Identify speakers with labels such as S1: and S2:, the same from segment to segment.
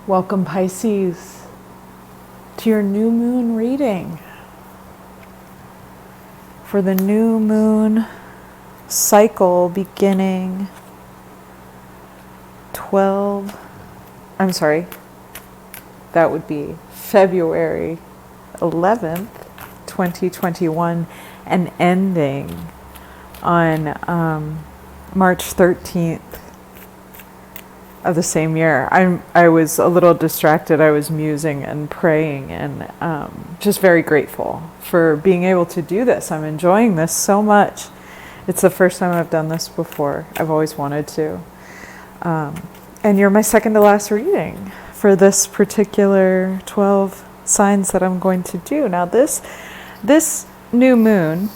S1: Welcome, Pisces, to your new moon reading for the new moon cycle beginning that would be February 11th, 2021, and ending on March 13th of the same year. I was a little distracted. I was musing and praying and just very grateful for being able to do this. I'm enjoying this so much. It's the first time I've done this before. I've always wanted to. And you're my second to last reading for this particular 12 signs that I'm going to do. Now this new moon,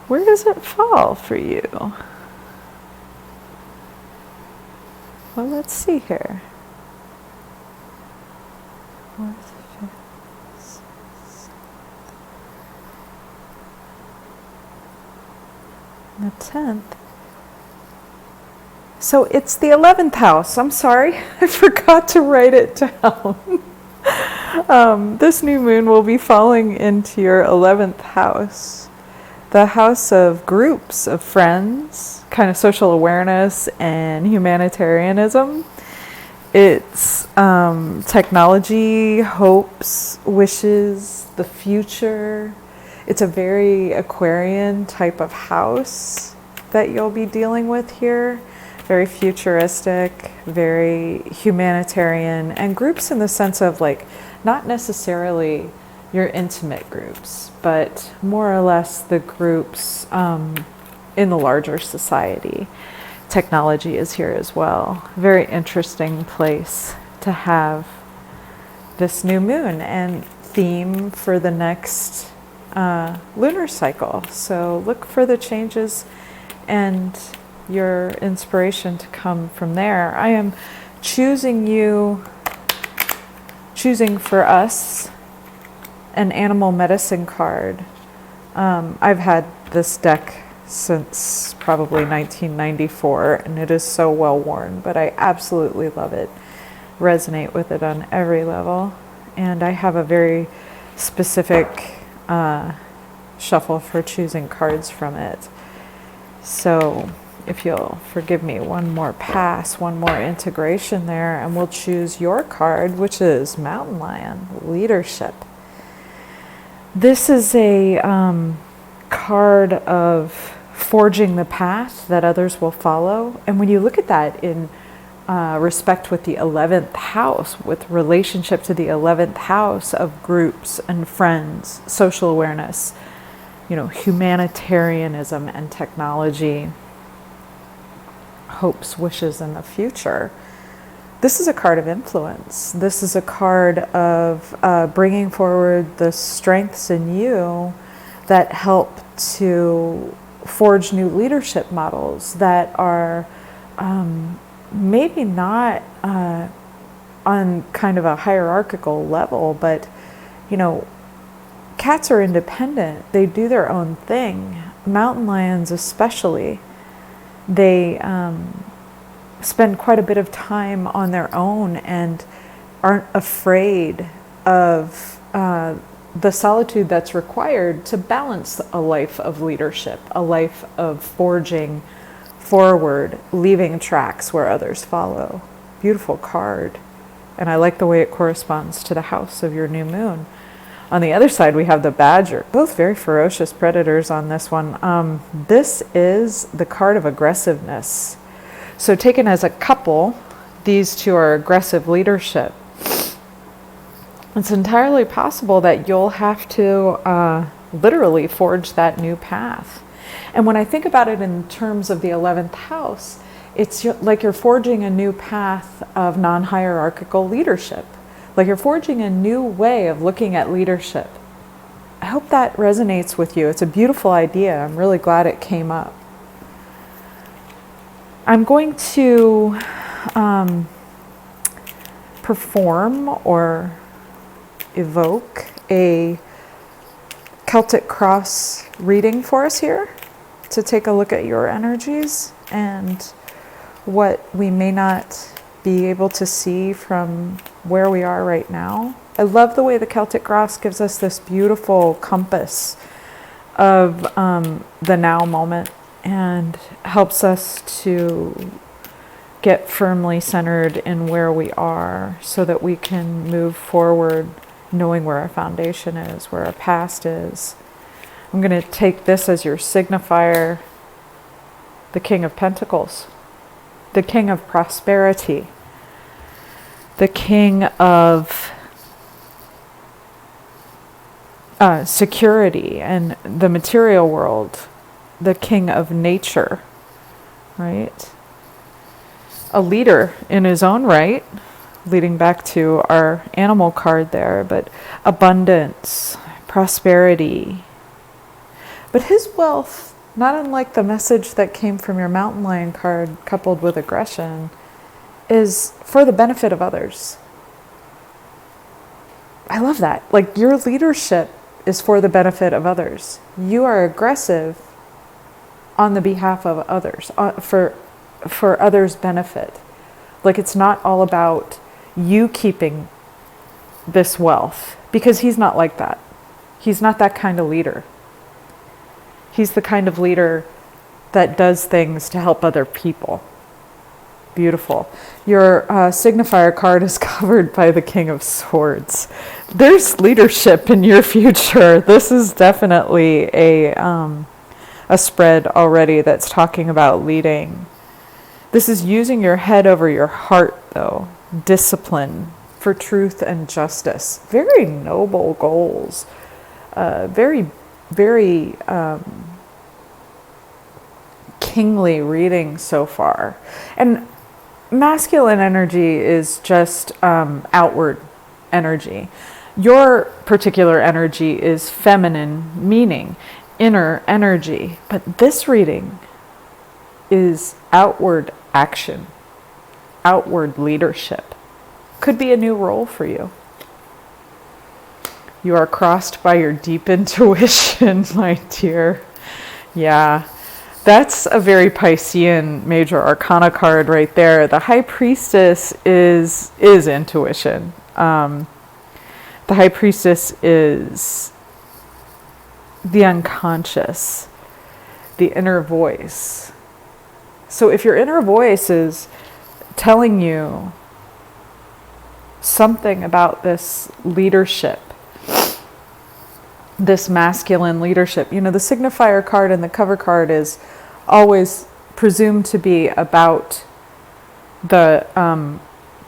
S1: where does it fall for you? Well, let's see here. The 10th. So it's the 11th house. I'm sorry, I forgot to write it down. This new moon will be falling into your 11th house. The house of groups, of friends, kind of social awareness and humanitarianism. It's technology, hopes, wishes, the future. It's a very Aquarian type of house that you'll be dealing with here. Very futuristic, very humanitarian, and groups in the sense of like, not necessarily your intimate groups, but more or less the groups in the larger society. Technology is here as well. Very interesting place to have this new moon and theme for the next lunar cycle. So look for the changes and your inspiration to come from there. I am choosing for us an animal medicine card. I've had this deck since probably 1994, and it is so well worn, but I absolutely love it. Resonate with it on every level. And I have a very specific shuffle for choosing cards from it. So if you'll forgive me one more pass, one more integration there, and we'll choose your card, which is Mountain Lion, Leadership. This is a card of forging the path that others will follow. And when you look at that in respect with the 11th house, with relationship to the 11th house of groups and friends, social awareness, humanitarianism and technology, hopes, wishes, and the future. This is a card of influence. This is a card of bringing forward the strengths in you that help to forge new leadership models that are maybe not on kind of a hierarchical level, but, cats are independent. They do their own thing. Mountain lions especially. They spend quite a bit of time on their own and aren't afraid of the solitude that's required to balance a life of leadership, a life of forging forward, leaving tracks where others follow. Beautiful card. And I like the way it corresponds to the house of your new moon. On the other side, we have the badger, both very ferocious predators on this one. This is the card of aggressiveness. So taken as a couple, these two are aggressive leadership. It's entirely possible that you'll have to literally forge that new path. And when I think about it in terms of the 11th house, it's like you're forging a new path of non-hierarchical leadership. Like you're forging a new way of looking at leadership. I hope that resonates with you. It's a beautiful idea. I'm really glad it came up. I'm going to perform or evoke a Celtic cross reading for us here to take a look at your energies and what we may not be able to see from where we are right now. I love the way the Celtic cross gives us this beautiful compass of the now moment and helps us to get firmly centered in where we are so that we can move forward knowing where our foundation is, where our past is. I'm going to take this as your signifier, the King of Pentacles, the King of Prosperity, the King of security and the material world, the King of nature, right? A leader in his own right, leading back to our animal card there, but abundance, prosperity. But his wealth, not unlike the message that came from your mountain lion card coupled with aggression, is for the benefit of others. I love that. Like, your leadership is for the benefit of others. You are aggressive on the behalf of others, for others' benefit. Like, it's not all about you keeping this wealth, because he's not like that. He's not that kind of leader. He's the kind of leader that does things to help other people. Beautiful. Your signifier card is covered by the King of Swords. There's leadership in your future. This is definitely a spread already that's talking about leading. This is using your head over your heart, though. Discipline for truth and justice. Very noble goals. Very, very kingly reading so far. And masculine energy is just outward energy. Your particular energy is feminine, meaning inner energy. But this reading is outward action, outward leadership. Could be a new role for you. You are crossed by your deep intuition, my dear. Yeah, that's a very Piscean major arcana card right there. The High Priestess is intuition. The High Priestess is the unconscious, the inner voice. So if your inner voice is telling you something about this leadership, this masculine leadership, you know, the signifier card and the cover card is always presumed to be about the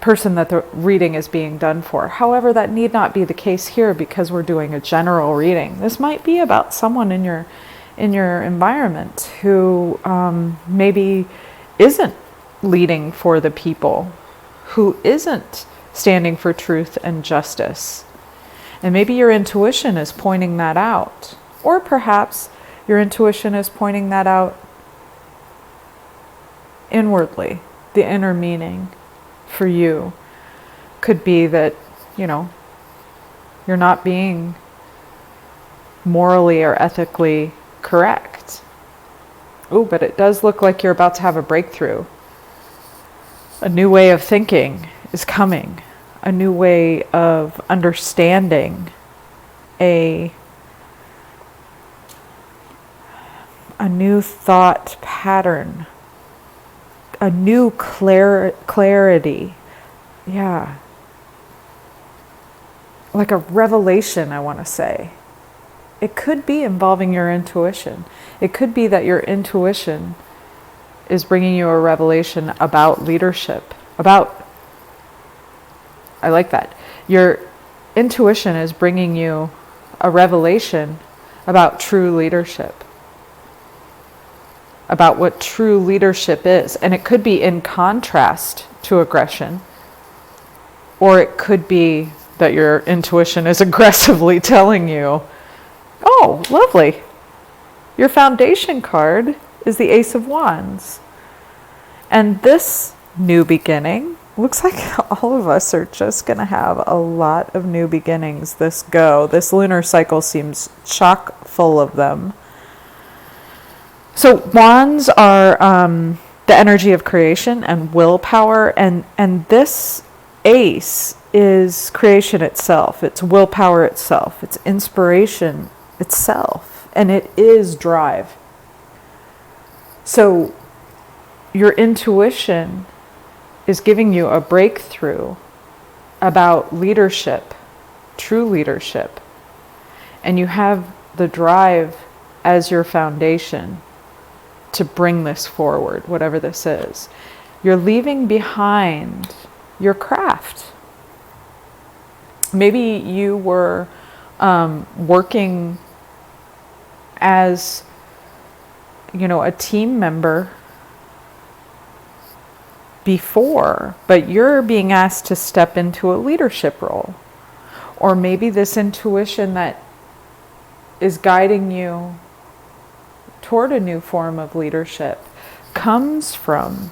S1: person that the reading is being done for. However, that need not be the case here because we're doing a general reading. This might be about someone in your environment who maybe isn't leading for the people, who isn't standing for truth and justice. And maybe your intuition is pointing that out. Or perhaps your intuition is pointing that out inwardly. The inner meaning for you could be that, you know, you're not being morally or ethically correct. Oh, but it does look like you're about to have a breakthrough. A new way of thinking is coming. A new way of understanding. A new thought pattern. A new clarity. Yeah. Like a revelation, I want to say. It could be involving your intuition. It could be that your intuition is bringing you a revelation about leadership. I like that. Your intuition is bringing you a revelation about true leadership. About what true leadership is. And it could be in contrast to aggression. Or it could be that your intuition is aggressively telling you, oh, lovely. Your foundation card is the Ace of Wands. And this new beginning, looks like all of us are just going to have a lot of new beginnings this go. This lunar cycle seems chock full of them. So wands are, the energy of creation and willpower, and this ace is creation itself. It's willpower itself. It's inspiration itself, and it is drive. So your intuition is giving you a breakthrough about leadership, true leadership, and you have the drive as your foundation to bring this forward, whatever this is. You're leaving behind your craft. Maybe you were working as, a team member before, but you're being asked to step into a leadership role. Or maybe this intuition that is guiding you toward a new form of leadership comes from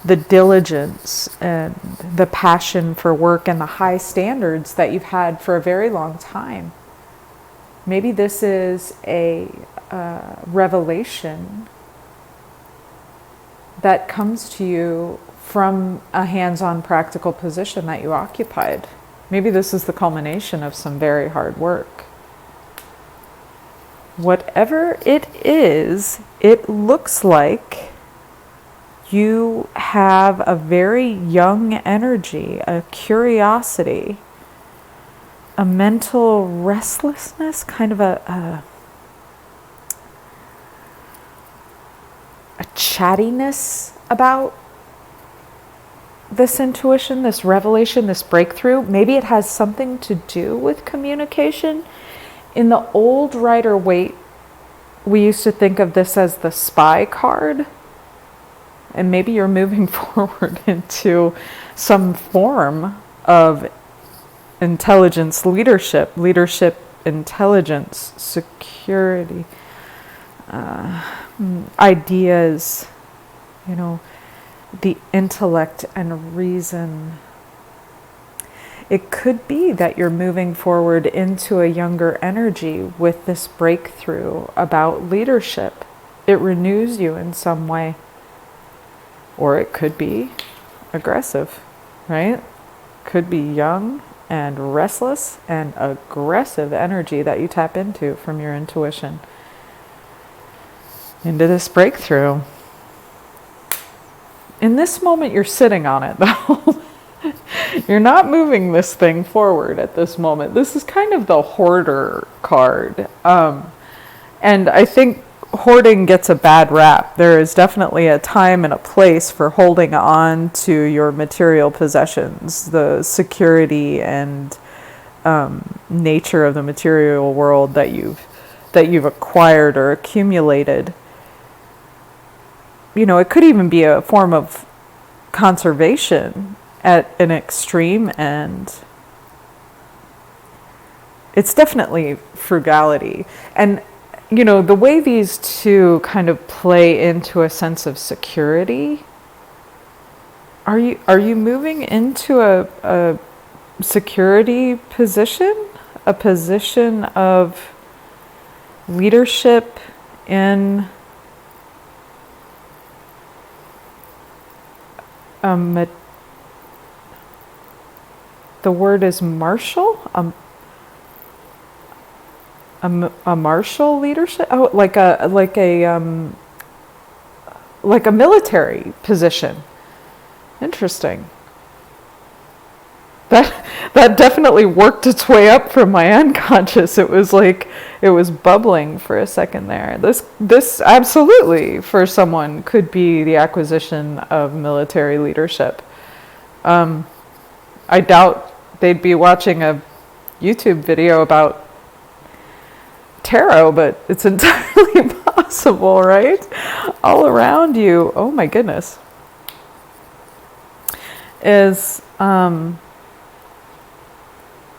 S1: the diligence and the passion for work and the high standards that you've had for a very long time. Maybe this is a revelation that comes to you from a hands-on practical position that you occupied. Maybe this is the culmination of some very hard work. Whatever it is, it looks like you have a very young energy, a curiosity, a mental restlessness, kind of a chattiness about this intuition, this revelation, this breakthrough. Maybe it has something to do with communication. In the old Rider WAITE, we used to think of this as the spy card. And maybe you're moving forward into some form of intelligence leadership, intelligence, security, ideas, the intellect and reason. It could be that you're moving forward into a younger energy with this breakthrough about leadership. It renews you in some way. Or it could be aggressive, right? Could be young and restless and aggressive energy that you tap into from your intuition into this breakthrough. In this moment, you're sitting on it, though. You're not moving this thing forward at this moment. This is kind of the hoarder card. And I think hoarding gets a bad rap. There is definitely a time and a place for holding on to your material possessions, the security and nature of the material world that you've acquired or accumulated. It could even be a form of conservation at an extreme end. It's definitely frugality. And the way these two kind of play into a sense of security, are you moving into a security position, a position of leadership in the word is martial, a martial leadership? Oh, like a military position. Interesting. That definitely worked its way up from my unconscious. It was like it was bubbling for a second there. This absolutely for someone could be the acquisition of military leadership. I doubt they'd be watching a YouTube video about tarot, but it's entirely possible, right? All around you, oh my goodness, is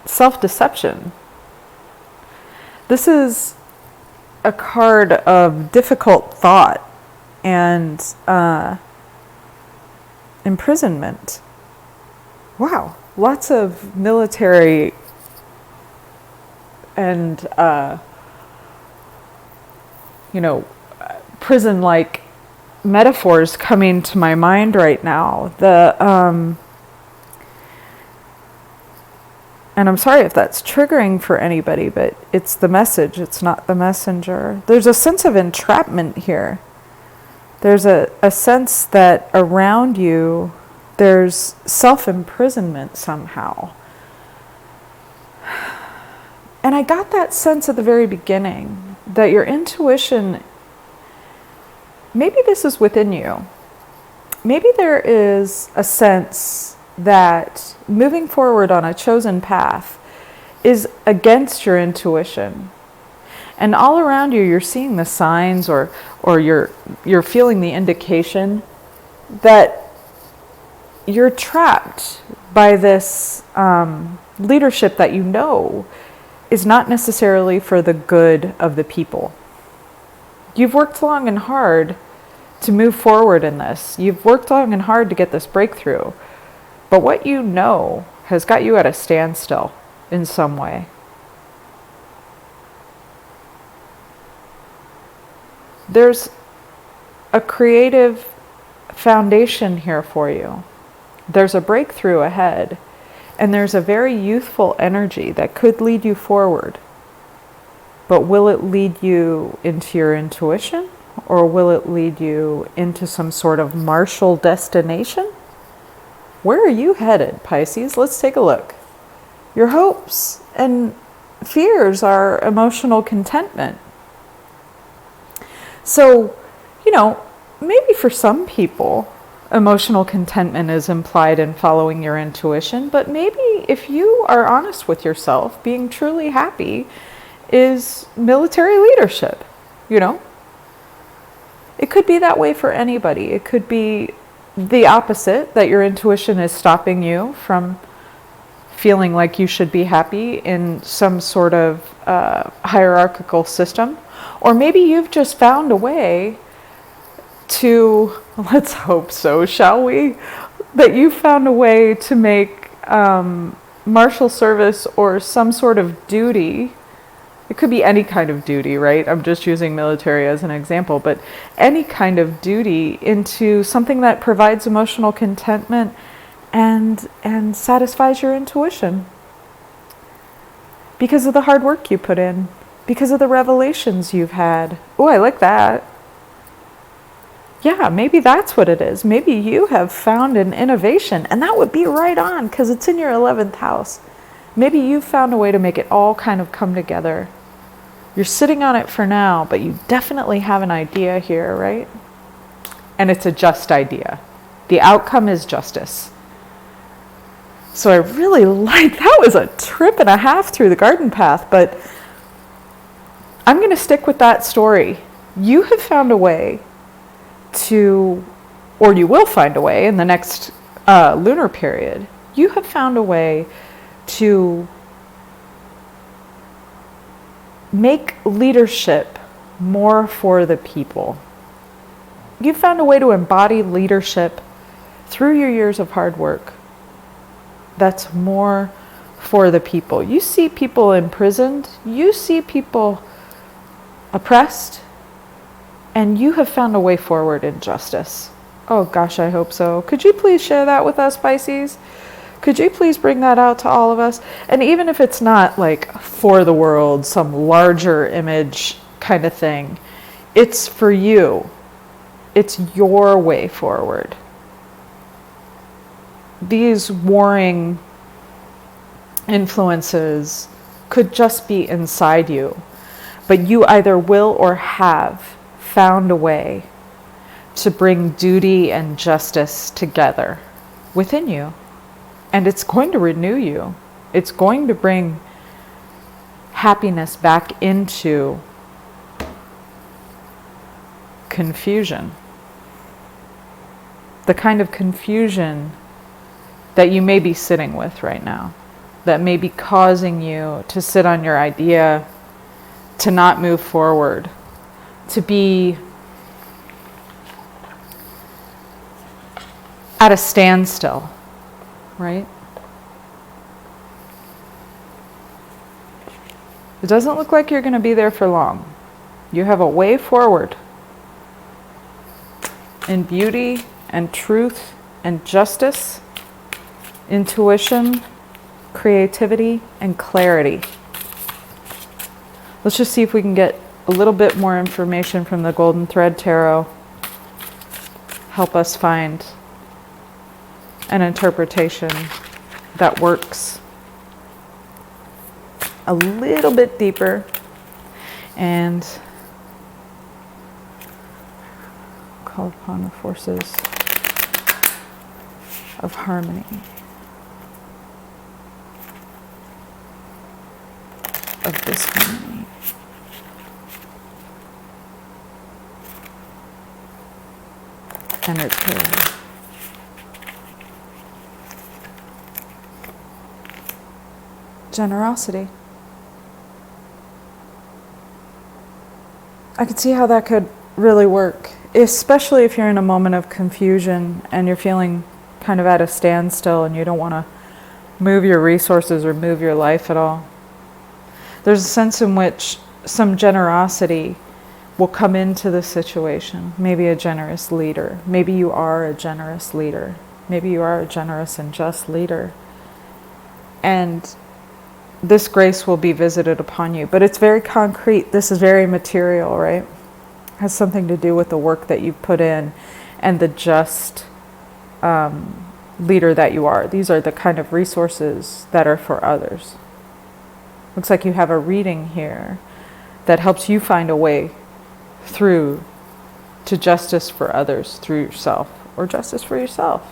S1: self-deception. This is a card of difficult thought and imprisonment. Wow, lots of military and prison-like metaphors coming to my mind right now. And I'm sorry if that's triggering for anybody, but it's the message, it's not the messenger. There's a sense of entrapment here. There's a sense that around you, there's self-imprisonment somehow. And I got that sense at the very beginning, that your intuition, maybe this is within you. Maybe there is a sense that moving forward on a chosen path is against your intuition. And all around you, you're seeing the signs or you're feeling the indication that you're trapped by this leadership that you know is not necessarily for the good of the people. You've worked long and hard to move forward in this. You've worked long and hard to get this breakthrough. But what you know has got you at a standstill in some way. There's a creative foundation here for you. There's a breakthrough ahead, and there's a very youthful energy that could lead you forward. But will it lead you into your intuition, or will it lead you into some sort of martial destination? Where are you headed, Pisces? Let's take a look. Your hopes and fears are emotional contentment. So, maybe for some people, emotional contentment is implied in following your intuition, but maybe if you are honest with yourself, being truly happy is military leadership, It could be that way for anybody. It could be the opposite, that your intuition is stopping you from feeling like you should be happy in some sort of hierarchical system. Or maybe you've just found a way to, let's hope so, shall we? That you found a way to make martial service or some sort of duty. It could be any kind of duty, right? I'm just using military as an example, but any kind of duty into something that provides emotional contentment and satisfies your intuition. Because of the hard work you put in, because of the revelations you've had. Oh, I like that. Yeah, maybe that's what it is. Maybe you have found an innovation, and that would be right on because it's in your 11th house. Maybe you've found a way to make it all kind of come together. You're sitting on it for now, but you definitely have an idea here, right? And it's a just idea. The outcome is justice. So I really that was a trip and a half through the garden path, but I'm going to stick with that story. You have found a way to, or you will find a way in the next lunar period, you have found a way to make leadership more for the people. You found a way to embody leadership through your years of hard work that's more for the people. You see people imprisoned, you see people oppressed, and you have found a way forward in justice. Oh gosh, I hope so. Could you please share that with us, Pisces? Could you please bring that out to all of us? And even if it's not like for the world, some larger image kind of thing, it's for you. It's your way forward. These warring influences could just be inside you, but you either will or have found a way to bring duty and justice together within you. And it's going to renew you. It's going to bring happiness back into confusion. The kind of confusion that you may be sitting with right now, that may be causing you to sit on your idea, to not move forward, to be at a standstill, right? It doesn't look like you're going to be there for long. You have a way forward. in beauty and truth and justice, intuition, creativity, and clarity. Let's just see if we can get a little bit more information from the Golden Thread Tarot. Help us find an interpretation that works a little bit deeper and call upon the forces of harmony. Of disharmony. Energy. Generosity. I could see how that could really work, especially if you're in a moment of confusion and you're feeling kind of at a standstill and you don't want to move your resources or move your life at all. There's a sense in which some generosity will come into the situation. Maybe a generous leader. Maybe you are a generous leader. Maybe you are a generous and just leader. And this grace will be visited upon you. But it's very concrete. This is very material, right? It has something to do with the work that you've put in and the just leader that you are. These are the kind of resources that are for others. Looks like you have a reading here that helps you find a way through to justice for others through yourself, or justice for yourself.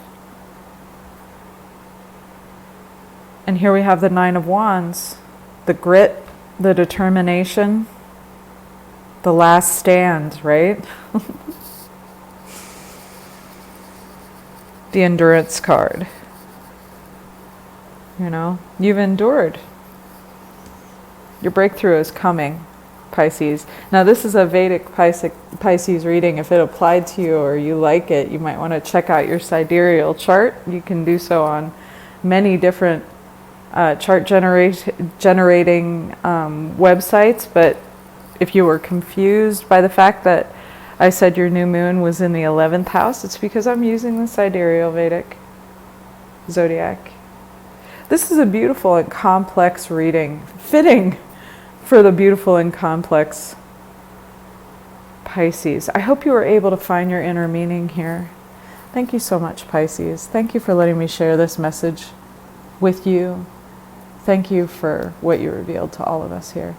S1: And here we have the Nine of Wands, the grit, the determination, the last stand, right? The endurance card. You know, you've endured. Your breakthrough is coming, Pisces. Now this is a Vedic Pisces reading. If it applied to you or you like it, you might want to check out your sidereal chart. You can do so on many different chart generating websites. But if you were confused by the fact that I said your new moon was in the 11th house, it's because I'm using the sidereal Vedic zodiac. This is a beautiful and complex reading, fitting for the beautiful and complex Pisces. I hope you were able to find your inner meaning here. Thank you so much, Pisces. Thank you for letting me share this message with you. Thank you for what you revealed to all of us here.